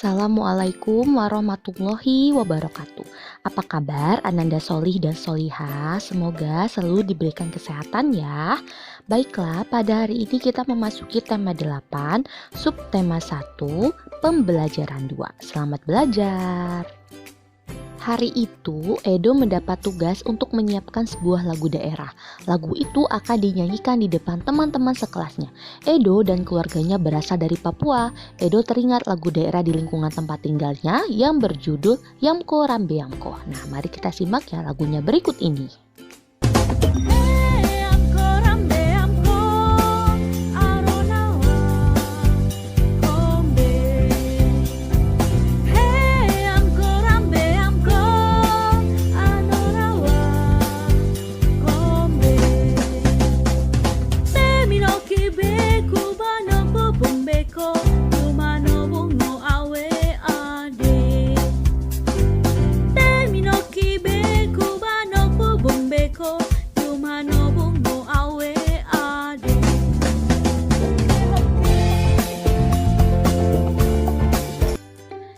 Assalamualaikum warahmatullahi wabarakatuh. Apa kabar Ananda Solih dan Solihah? Semoga selalu diberikan kesehatan ya. Baiklah, pada hari ini kita memasuki tema 8, subtema 1, pembelajaran 2. Selamat belajar. Hari itu, Edo mendapat tugas untuk menyiapkan sebuah lagu daerah. Lagu itu akan dinyanyikan di depan teman-teman sekelasnya. Edo dan keluarganya berasal dari Papua. Edo teringat lagu daerah di lingkungan tempat tinggalnya yang berjudul Yamko Rambe Yamko. Nah, mari kita simak ya lagunya berikut ini.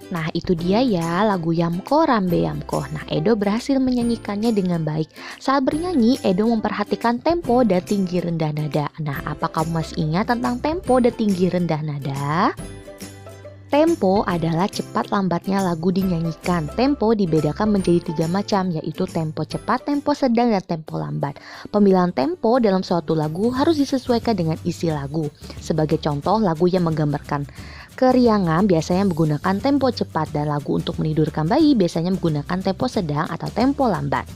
Nah, itu dia ya lagu Yamko Rambe Yamko. Nah, Edo berhasil menyanyikannya dengan baik. Saat bernyanyi, Edo memperhatikan tempo dan tinggi rendah nada. Nah, apa kamu masih ingat tentang tempo dan tinggi rendah nada? Tempo adalah cepat lambatnya lagu dinyanyikan. Tempo dibedakan menjadi 3 macam, yaitu tempo cepat, tempo sedang, dan tempo lambat. Pemilihan tempo dalam suatu lagu harus disesuaikan dengan isi lagu. Sebagai contoh, lagu yang menggambarkan keriangan biasanya menggunakan tempo cepat, dan lagu untuk menidurkan bayi biasanya menggunakan tempo sedang atau tempo lambat.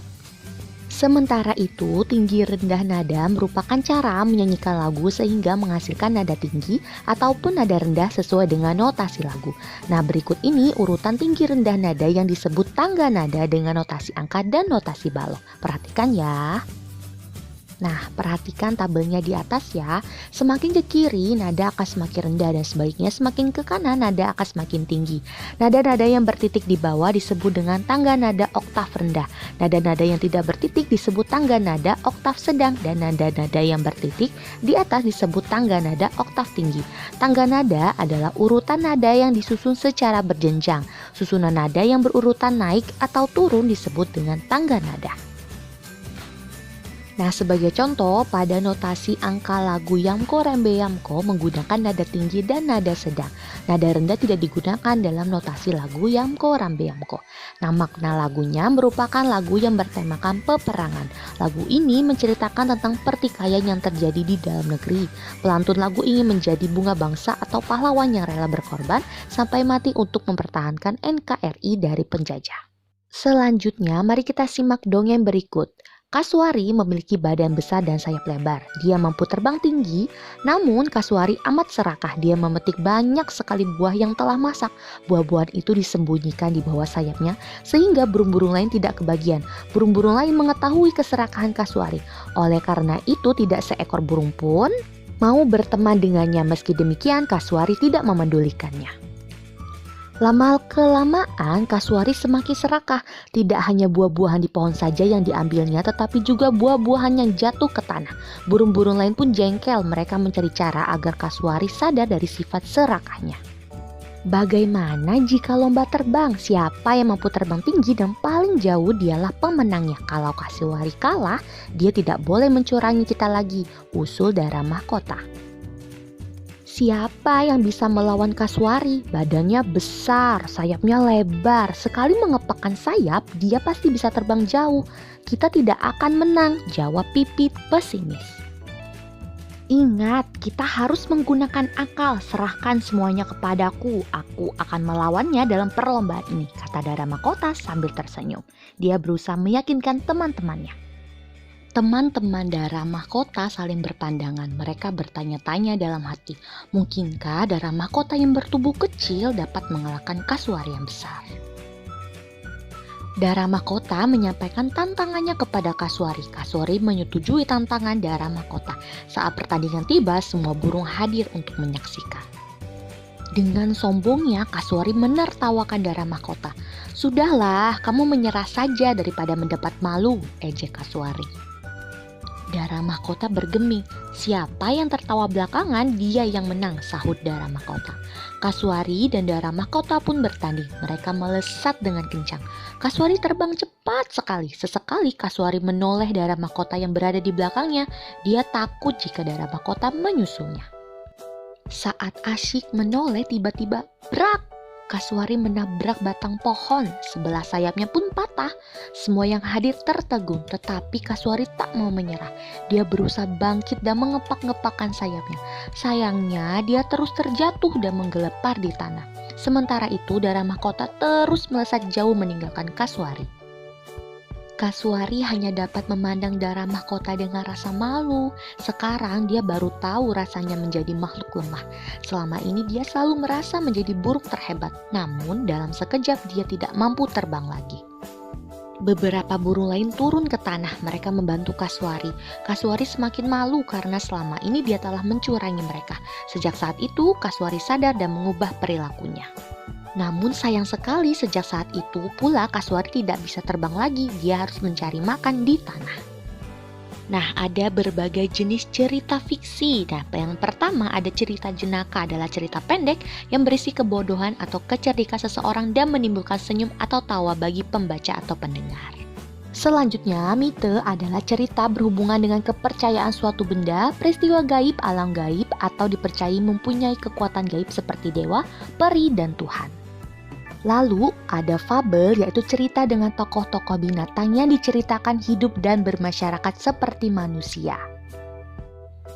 Sementara itu, tinggi rendah nada merupakan cara menyanyikan lagu sehingga menghasilkan nada tinggi ataupun nada rendah sesuai dengan notasi lagu. Nah, berikut ini urutan tinggi rendah nada yang disebut tangga nada dengan notasi angka dan notasi balok. Perhatikan ya. Nah, perhatikan tabelnya di atas ya. Semakin ke kiri, nada akan semakin rendah, dan sebaliknya semakin ke kanan, nada akan semakin tinggi. Nada-nada yang bertitik di bawah disebut dengan tangga nada oktav rendah. Nada-nada yang tidak bertitik disebut tangga nada oktav sedang, dan nada-nada yang bertitik di atas disebut tangga nada oktav tinggi. Tangga nada adalah urutan nada yang disusun secara berjenjang. Susunan nada yang berurutan naik atau turun disebut dengan tangga nada. Nah, sebagai contoh, pada notasi angka lagu Yamko Rambe Yamko menggunakan nada tinggi dan nada sedang. Nada rendah tidak digunakan dalam notasi lagu Yamko Rambe Yamko. Nah, makna lagunya merupakan lagu yang bertemakan peperangan. Lagu ini menceritakan tentang pertikaian yang terjadi di dalam negeri. Pelantun lagu ingin menjadi bunga bangsa atau pahlawan yang rela berkorban sampai mati untuk mempertahankan NKRI dari penjajah. Selanjutnya, mari kita simak dongeng berikut. Kasuari memiliki badan besar dan sayap lebar. Dia mampu terbang tinggi, namun Kasuari amat serakah. Dia memetik banyak sekali buah yang telah masak. Buah-buahan itu disembunyikan di bawah sayapnya sehingga burung-burung lain tidak kebagian. Burung-burung lain mengetahui keserakahan Kasuari. Oleh karena itu, tidak seekor burung pun mau berteman dengannya. Meski demikian, Kasuari tidak memedulikannya. Lama-kelamaan Kasuari semakin serakah. Tidak hanya buah-buahan di pohon saja yang diambilnya, tetapi juga buah-buahan yang jatuh ke tanah. Burung-burung lain pun jengkel. Mereka mencari cara agar Kasuari sadar dari sifat serakahnya. Bagaimana jika lomba terbang? Siapa yang mampu terbang tinggi dan paling jauh dialah pemenangnya. Kalau Kasuari kalah, dia tidak boleh mencurangi cita lagi, usul Dara Mahkota. Siapa yang bisa melawan Kasuari? Badannya besar, sayapnya lebar. Sekali mengepakkan sayap, dia pasti bisa terbang jauh. Kita tidak akan menang, jawab Pipit pesimis. Ingat, kita harus menggunakan akal. Serahkan semuanya kepadaku. Aku akan melawannya dalam perlombaan ini, kata Dara Mahkota sambil tersenyum. Dia berusaha meyakinkan teman-temannya. Teman-teman Dara Mahkota saling berpandangan. Mereka bertanya-tanya dalam hati, mungkinkah Dara Mahkota yang bertubuh kecil dapat mengalahkan Kasuari yang besar? Dara Mahkota menyampaikan tantangannya kepada Kasuari. Kasuari menyetujui tantangan Dara Mahkota. Saat pertandingan tiba, semua burung hadir untuk menyaksikan. Dengan sombongnya, Kasuari menertawakan Dara Mahkota. Sudahlah, kamu menyerah saja daripada mendapat malu, ejek Kasuari. Dara Mahkota bergeming. Siapa yang tertawa belakangan, dia yang menang, sahut Dara Mahkota. Kasuari dan Dara Mahkota pun bertanding. Mereka melesat dengan kencang. Kasuari terbang cepat sekali. Sesekali Kasuari menoleh Dara Mahkota yang berada di belakangnya. Dia takut jika Dara Mahkota menyusulnya. Saat asyik menoleh, tiba-tiba brak! Kasuari menabrak batang pohon, sebelah sayapnya pun patah. Semua yang hadir tertegun, tetapi Kasuari tak mau menyerah. Dia berusaha bangkit dan mengepak-ngepakkan sayapnya. Sayangnya dia terus terjatuh dan menggelepar di tanah. Sementara itu Dara Mahkota terus melesat jauh meninggalkan Kasuari. Kasuari hanya dapat memandang Dara Mahkota dengan rasa malu. Sekarang dia baru tahu rasanya menjadi makhluk lemah. Selama ini dia selalu merasa menjadi burung terhebat. Namun dalam sekejap dia tidak mampu terbang lagi. Beberapa burung lain turun ke tanah. Mereka membantu Kasuari. Kasuari semakin malu karena selama ini dia telah mencurangi mereka. Sejak saat itu Kasuari sadar dan mengubah perilakunya. Namun sayang sekali sejak saat itu pula Kasuari tidak bisa terbang lagi, dia harus mencari makan di tanah. Nah, ada berbagai jenis cerita fiksi. Nah, yang pertama ada cerita jenaka, adalah cerita pendek yang berisi kebodohan atau kecerdikan seseorang dan menimbulkan senyum atau tawa bagi pembaca atau pendengar. Selanjutnya, mite adalah cerita berhubungan dengan kepercayaan suatu benda, peristiwa gaib, alam gaib, atau dipercayai mempunyai kekuatan gaib seperti dewa, peri, dan Tuhan. Lalu ada fabel, yaitu cerita dengan tokoh-tokoh binatang yang diceritakan hidup dan bermasyarakat seperti manusia.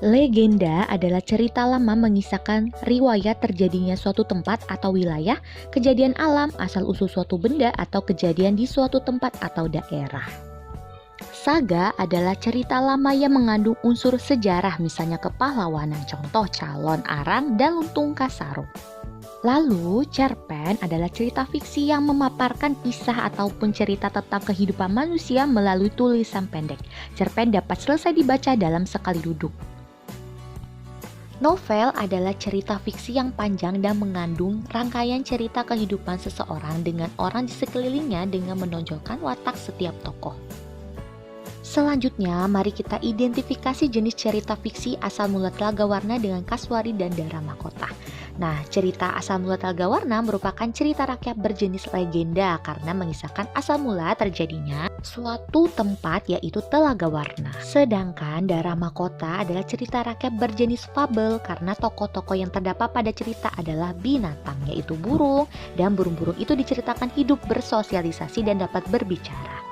Legenda adalah cerita lama mengisahkan riwayat terjadinya suatu tempat atau wilayah, kejadian alam, asal-usul suatu benda, atau kejadian di suatu tempat atau daerah. Saga adalah cerita lama yang mengandung unsur sejarah, misalnya kepahlawanan, contoh Calon Arang dan Lutung Kasarung. Lalu, cerpen adalah cerita fiksi yang memaparkan kisah ataupun cerita tentang kehidupan manusia melalui tulisan pendek. Cerpen dapat selesai dibaca dalam sekali duduk. Novel adalah cerita fiksi yang panjang dan mengandung rangkaian cerita kehidupan seseorang dengan orang di sekelilingnya dengan menonjolkan watak setiap tokoh. Selanjutnya, mari kita identifikasi jenis cerita fiksi asal mula Telaga Warna dengan Kasuari dan Dara Mahkota. Nah, cerita asal mula Telaga Warna merupakan cerita rakyat berjenis legenda karena mengisahkan asal mula terjadinya suatu tempat, yaitu Telaga Warna. Sedangkan Dara Mahkota adalah cerita rakyat berjenis fabel karena tokoh-tokoh yang terdapat pada cerita adalah binatang, yaitu burung, dan burung-burung itu diceritakan hidup, bersosialisasi, dan dapat berbicara.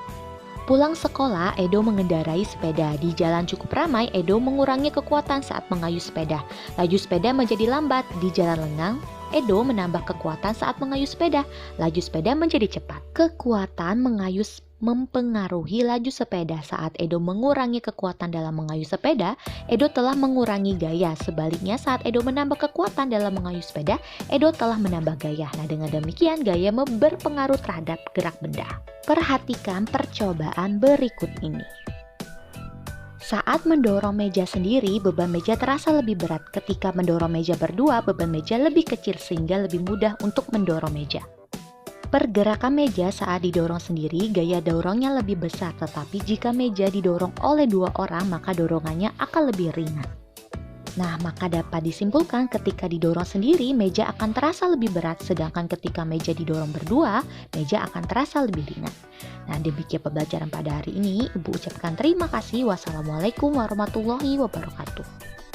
Pulang sekolah, Edo mengendarai sepeda. Di jalan cukup ramai, Edo mengurangi kekuatan saat mengayuh sepeda. Laju sepeda menjadi lambat. Di jalan lengang, Edo menambah kekuatan saat mengayuh sepeda. Laju sepeda menjadi cepat. Kekuatan mengayuh mempengaruhi laju sepeda. Saat Edo mengurangi kekuatan dalam mengayuh sepeda, Edo telah mengurangi gaya. Sebaliknya, saat Edo menambah kekuatan dalam mengayuh sepeda, Edo telah menambah gaya. Nah, dengan demikian gaya berpengaruh terhadap gerak benda. Perhatikan percobaan berikut ini. Saat mendorong meja sendiri, beban meja terasa lebih berat. Ketika mendorong meja berdua, beban meja lebih kecil sehingga lebih mudah untuk mendorong meja. Pergerakan meja saat didorong sendiri, gaya dorongnya lebih besar, tetapi jika meja didorong oleh dua orang, maka dorongannya akan lebih ringan. Nah, maka dapat disimpulkan ketika didorong sendiri, meja akan terasa lebih berat, sedangkan ketika meja didorong berdua, meja akan terasa lebih ringan. Nah, demikian pembelajaran pada hari ini. Ibu ucapkan terima kasih. Wassalamualaikum warahmatullahi wabarakatuh.